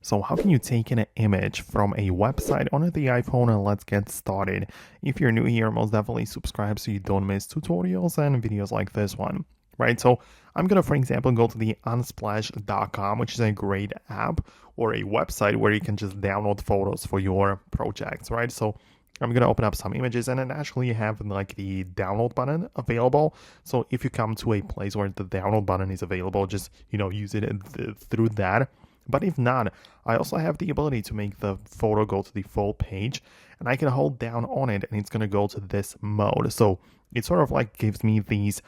So how can you take an image from a website onto the iPhone, and let's get started. If you're new here, most definitely subscribe so you don't miss tutorials and videos like this one, right? So I'm going to, for example, go to the unsplash.com, which is a great app or a website where you can just download photos for your projects, right? So I'm going to open up some images and then actually have like the download button available. So if you come to a place where the download button is available, just, use it through that. But if not, I also have the ability to make the photo go to the full page, and I can hold down on it and it's going to go to this mode. So it sort of like gives me these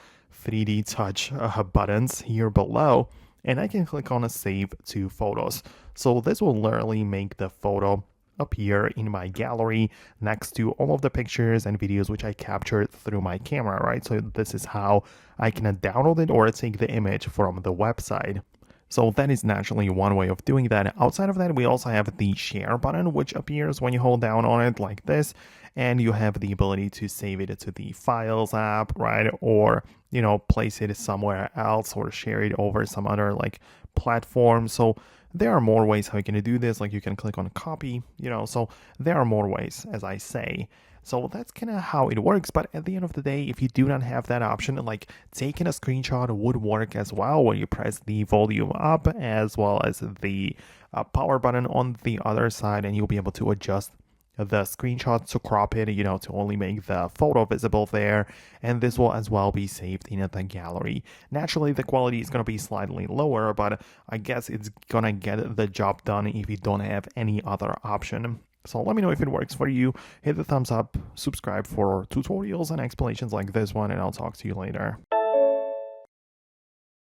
3D touch buttons here below, and I can click on a save to photos. So this will literally make the photo appear in my gallery next to all of the pictures and videos which I captured through my camera, right? So this is how I can download it or take the image from the website. So that is naturally one way of doing that. Outside of that, we also have the share button, which appears when you hold down on it like this, and you have the ability to save it to the Files app, right? Or, place it somewhere else or share it over some other like platform. So there are more ways how you can do this. Like you can click on copy, so there are more ways, as I say. So that's kind of how it works. But at the end of the day, if you do not have that option, like taking a screenshot would work as well, where you press the volume up as well as the power button on the other side, and you'll be able to adjust the screenshot to crop it, to only make the photo visible there, and this will as well be saved in the gallery. Naturally, the quality is going to be slightly lower, but I guess it's going to get the job done if you don't have any other option. So let me know if it works for you. Hit the thumbs up, subscribe for tutorials and explanations like this one, and I'll talk to you later.